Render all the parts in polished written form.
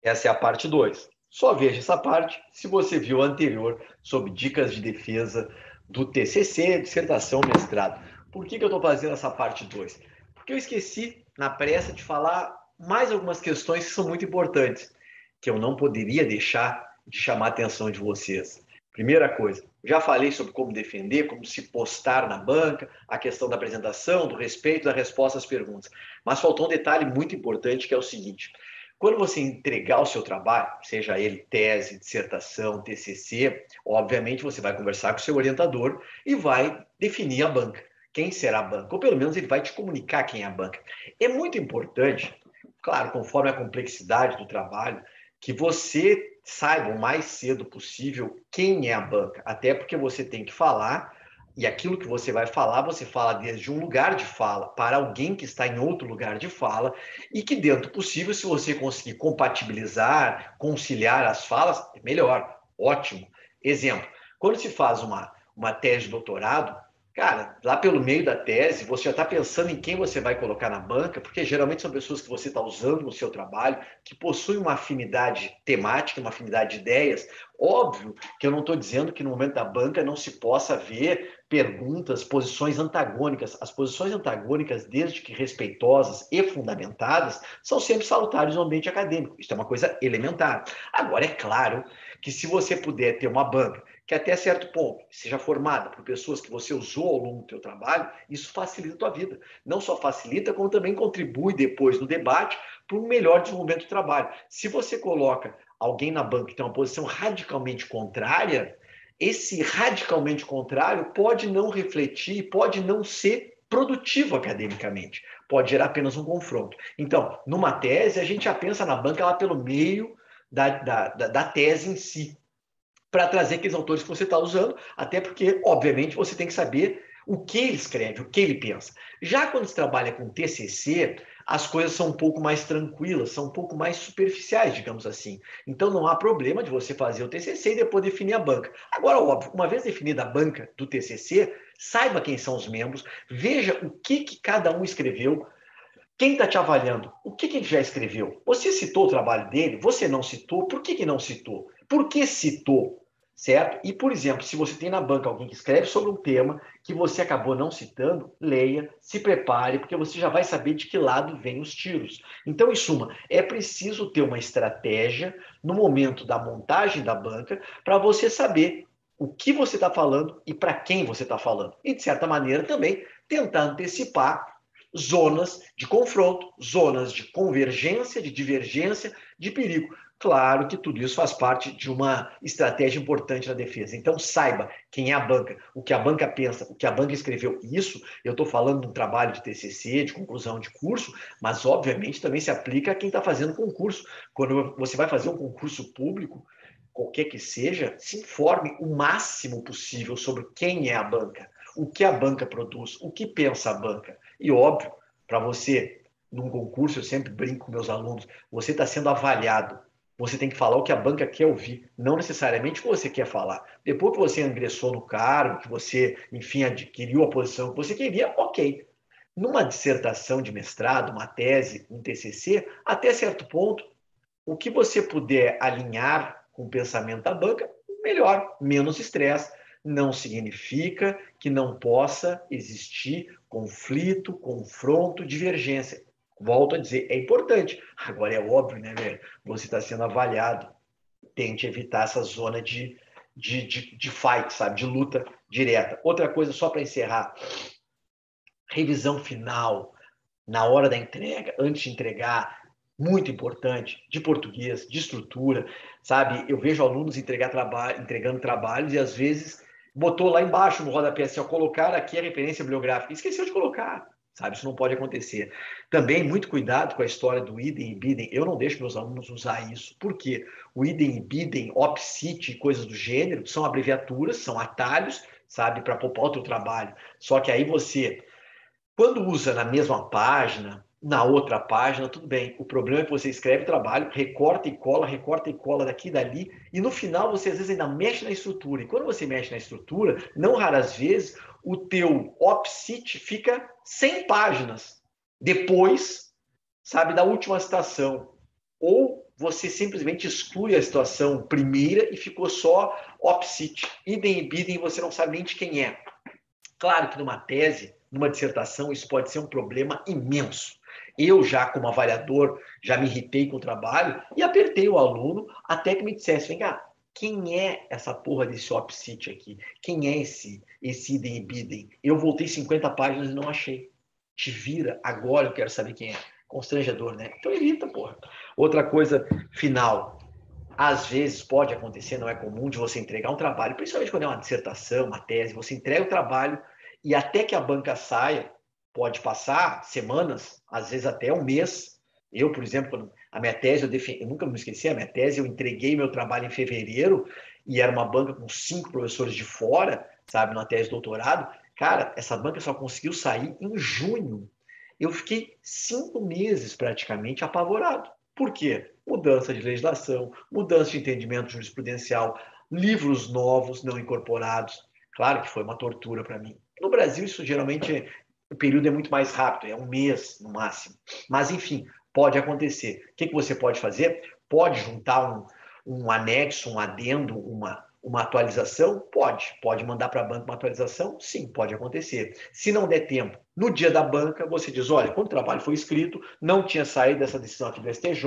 Essa é a parte 2. Só veja essa parte se você viu a anterior sobre dicas de defesa do TCC, dissertação, mestrado. Por que eu estou fazendo essa parte 2? Porque eu esqueci, na pressa, de falar mais algumas questões que são muito importantes, que eu não poderia deixar de chamar a atenção de vocês. Primeira coisa, já falei sobre como defender, como se postar na banca, a questão da apresentação, do respeito, da resposta às perguntas. Mas faltou um detalhe muito importante, que é o seguinte: quando você entregar o seu trabalho, seja ele tese, dissertação, TCC, obviamente você vai conversar com o seu orientador e vai definir a banca. Quem será a banca? Ou pelo menos ele vai te comunicar quem é a banca. É muito importante, claro, conforme a complexidade do trabalho, que você saiba o mais cedo possível quem é a banca. Até porque você tem que falar, e aquilo que você vai falar, você fala desde um lugar de fala para alguém que está em outro lugar de fala, e que dentro do possível, se você conseguir compatibilizar, conciliar as falas, é melhor, ótimo. Exemplo, quando se faz uma tese de doutorado, cara, lá pelo meio da tese, você já está pensando em quem você vai colocar na banca, porque geralmente são pessoas que você está usando no seu trabalho, que possuem uma afinidade temática, uma afinidade de ideias. Óbvio que eu não estou dizendo que no momento da banca não se possa ver perguntas, posições antagônicas. As posições antagônicas, desde que respeitosas e fundamentadas, são sempre salutares no ambiente acadêmico. Isso é uma coisa elementar. Agora, é claro que se você puder ter uma banca que até certo ponto seja formada por pessoas que você usou ao longo do seu trabalho, isso facilita a tua vida. Não só facilita, como também contribui depois no debate para um melhor desenvolvimento do trabalho. Se você coloca alguém na banca que tem uma posição radicalmente contrária, esse radicalmente contrário pode não refletir, pode não ser produtivo academicamente, pode gerar apenas um confronto. Então, numa tese, a gente já pensa na banca lá pelo meio da tese em si, para trazer aqueles autores que você está usando, até porque, obviamente, você tem que saber o que ele escreve, o que ele pensa. Já quando se trabalha com TCC, as coisas são um pouco mais tranquilas, são um pouco mais superficiais, digamos assim. Então não há problema de você fazer o TCC e depois definir a banca. Agora, óbvio, uma vez definida a banca do TCC, saiba quem são os membros, veja o que cada um escreveu, quem está te avaliando, o que ele já escreveu. Você citou o trabalho dele? Você não citou? Por que não citou? Por que citou? Certo? E, por exemplo, se você tem na banca alguém que escreve sobre um tema que você acabou não citando, leia, se prepare, porque você já vai saber de que lado vêm os tiros. Então, em suma, é preciso ter uma estratégia no momento da montagem da banca para você saber o que você está falando e para quem você está falando. E, de certa maneira, também tentar antecipar zonas de confronto, zonas de convergência, de divergência, de perigo. Claro que tudo isso faz parte de uma estratégia importante na defesa. Então, saiba quem é a banca, o que a banca pensa, o que a banca escreveu. Isso eu estou falando de um trabalho de TCC, de conclusão de curso, mas, obviamente, também se aplica a quem está fazendo concurso. Quando você vai fazer um concurso público, qualquer que seja, se informe o máximo possível sobre quem é a banca, o que a banca produz, o que pensa a banca. E óbvio, para você, num concurso, eu sempre brinco com meus alunos, você está sendo avaliado. Você tem que falar o que a banca quer ouvir, não necessariamente o que você quer falar. Depois que você ingressou no cargo, que você, enfim, adquiriu a posição que você queria, ok. Numa dissertação de mestrado, uma tese, um TCC, até certo ponto, o que você puder alinhar com o pensamento da banca, melhor, menos estresse. Não significa que não possa existir conflito, confronto, divergência. Volto a dizer, é importante. Agora é óbvio, né, velho? Você está sendo avaliado. Tente evitar essa zona de fight, sabe? De luta direta. Outra coisa, só para encerrar: revisão final na hora da entrega, antes de entregar, muito importante, de português, de estrutura, sabe? Eu vejo alunos entregando trabalhos e às vezes botou lá embaixo no rodapé assim, ó, colocar aqui a referência bibliográfica. Esqueceu de colocar, sabe? Isso não pode acontecer. Também muito cuidado com a história do idem e bidem. Eu não deixo meus alunos usar isso. Por quê? O idem e bidem, opcite, coisas do gênero, são abreviaturas, são atalhos, sabe, para poupar o teu trabalho. Só que aí você, quando usa na mesma página, na outra página, tudo bem. O problema é que você escreve o trabalho, recorta e cola daqui e dali, e no final você às vezes ainda mexe na estrutura. E quando você mexe na estrutura, não raras vezes, o teu OPSIT fica 100 páginas depois, sabe, da última citação. Ou você simplesmente exclui a situação primeira e ficou só opsit. Idem e bidem, você não sabe nem de quem é. Claro que numa tese, numa dissertação, isso pode ser um problema imenso. Eu já, como avaliador, já me irritei com o trabalho e apertei o aluno até que me dissesse, vem cá, quem é essa porra desse opsit aqui? Quem é esse idem e bidem? Eu voltei 50 páginas e não achei. Te vira, agora eu quero saber quem é. Constrangedor, né? Então irrita, porra. Outra coisa final. Às vezes pode acontecer, não é comum, de você entregar um trabalho, principalmente quando é uma dissertação, uma tese, você entrega o trabalho e até que a banca saia, pode passar semanas, às vezes até um mês. Eu, por exemplo, a minha tese, eu nunca me esqueci, a minha tese, eu entreguei meu trabalho em fevereiro e era uma banca com 5 professores de fora, sabe, na tese de doutorado. Cara, essa banca só conseguiu sair em junho. Eu fiquei 5 meses praticamente apavorado. Por quê? Mudança de legislação, mudança de entendimento jurisprudencial, livros novos não incorporados. Claro que foi uma tortura para mim. No Brasil, isso geralmente, o período é muito mais rápido, é um mês no máximo. Mas, enfim, pode acontecer. O que você pode fazer? Pode juntar um anexo, um adendo, uma atualização? Pode mandar para a banca uma atualização? Sim, pode acontecer. Se não der tempo, no dia da banca, você diz, olha, quando o trabalho foi escrito, não tinha saído dessa decisão aqui do STJ,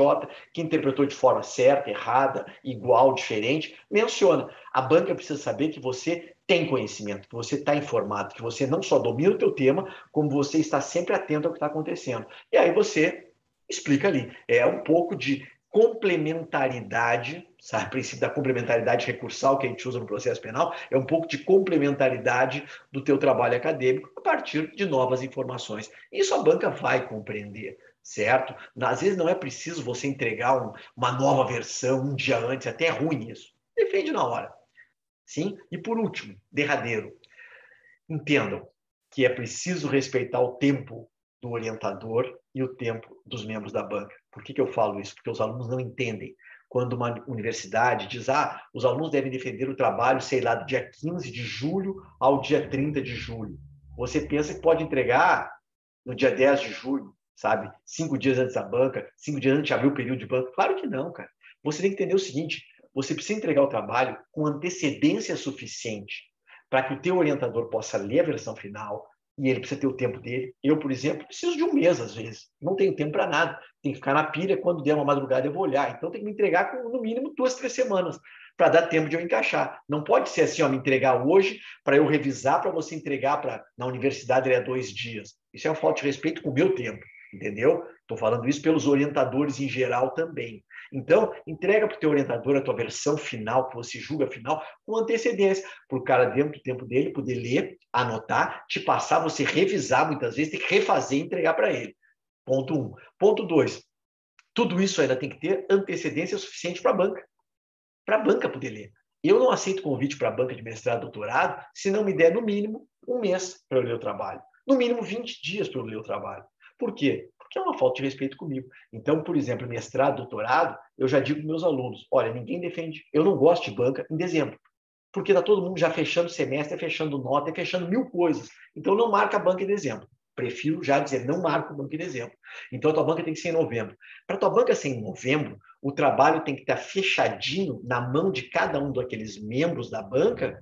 que interpretou de forma certa, errada, igual, diferente, menciona. A banca precisa saber que você tem conhecimento, que você está informado, que você não só domina o teu tema, como você está sempre atento ao que está acontecendo. E aí você explica ali. É um pouco de complementaridade, sabe? O princípio da complementaridade recursal que a gente usa no processo penal, é um pouco de complementaridade do teu trabalho acadêmico a partir de novas informações. Isso a banca vai compreender, certo? Às vezes não é preciso você entregar uma nova versão um dia antes, até é ruim isso. Defende na hora. Sim? E por último, derradeiro, entendam que é preciso respeitar o tempo do orientador e o tempo dos membros da banca. Por que eu falo isso? Porque os alunos não entendem. Quando uma universidade diz, os alunos devem defender o trabalho, sei lá, do dia 15 de julho ao dia 30 de julho. Você pensa que pode entregar no dia 10 de julho, sabe? 5 dias antes da banca, 5 dias antes de abrir o período de banca. Claro que não, cara. Você tem que entender o seguinte, você precisa entregar o trabalho com antecedência suficiente para que o teu orientador possa ler a versão final e ele precisa ter o tempo dele. Eu, por exemplo, preciso de um mês, às vezes. Não tenho tempo para nada. Tem que ficar na pilha, quando der uma madrugada eu vou olhar. Então tem que me entregar com, no mínimo, 2, 3 semanas para dar tempo de eu encaixar. Não pode ser assim, me entregar hoje para eu revisar, para você entregar na universidade a 2 dias. Isso é uma falta de respeito com o meu tempo, entendeu? Estou falando isso pelos orientadores em geral também. Então, entrega para o teu orientador a tua versão final, que você julga final, com antecedência, para o cara, dentro do tempo dele, poder ler, anotar, te passar, você revisar muitas vezes, tem que refazer e entregar para ele. Ponto 1. Ponto 2. Tudo isso ainda tem que ter antecedência suficiente para a banca poder ler. Eu não aceito convite para a banca de mestrado e doutorado se não me der, no mínimo, um mês para eu ler o trabalho. No mínimo, 20 dias para eu ler o trabalho. Por quê? Porque é uma falta de respeito comigo. Então, por exemplo, mestrado, doutorado, eu já digo para meus alunos, olha, ninguém defende, eu não gosto de banca em dezembro, porque está todo mundo já fechando semestre, fechando nota, fechando 1000 coisas. Então, não marca a banca em dezembro. Prefiro já dizer, não marco a banca em dezembro. Então, a tua banca tem que ser em novembro. Para a tua banca ser em novembro, o trabalho tem que estar fechadinho na mão de cada um daqueles membros da banca.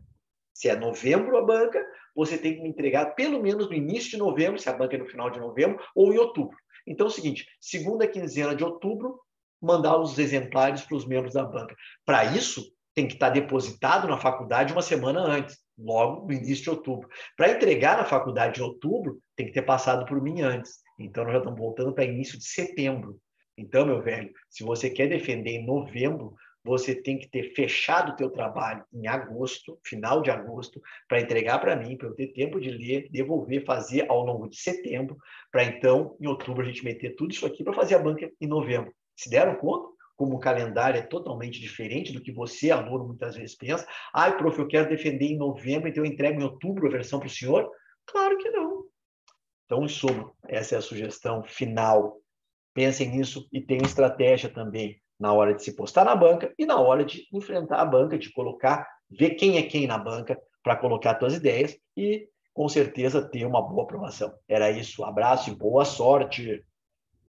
Se é novembro a banca, você tem que me entregar pelo menos no início de novembro, se a banca é no final de novembro, ou em outubro. Então é o seguinte, segunda quinzena de outubro, mandar os exemplares para os membros da banca. Para isso, tem que estar depositado na faculdade uma semana antes, logo no início de outubro. Para entregar na faculdade em outubro, tem que ter passado por mim antes. Então, nós já estamos voltando para início de setembro. Então, meu velho, se você quer defender em novembro, você tem que ter fechado o teu trabalho em agosto, final de agosto, para entregar para mim, para eu ter tempo de ler, devolver, fazer ao longo de setembro, para então, em outubro, a gente meter tudo isso aqui para fazer a banca em novembro. Se deram conta? Como o calendário é totalmente diferente do que você, aluno, muitas vezes pensa. Prof, eu quero defender em novembro, então eu entrego em outubro a versão para o senhor? Claro que não. Então, em suma, essa é a sugestão final. Pensem nisso e tenham estratégia também na hora de se postar na banca e na hora de enfrentar a banca, de colocar, ver quem é quem na banca para colocar suas ideias e, com certeza, ter uma boa aprovação. Era isso. Um abraço e boa sorte.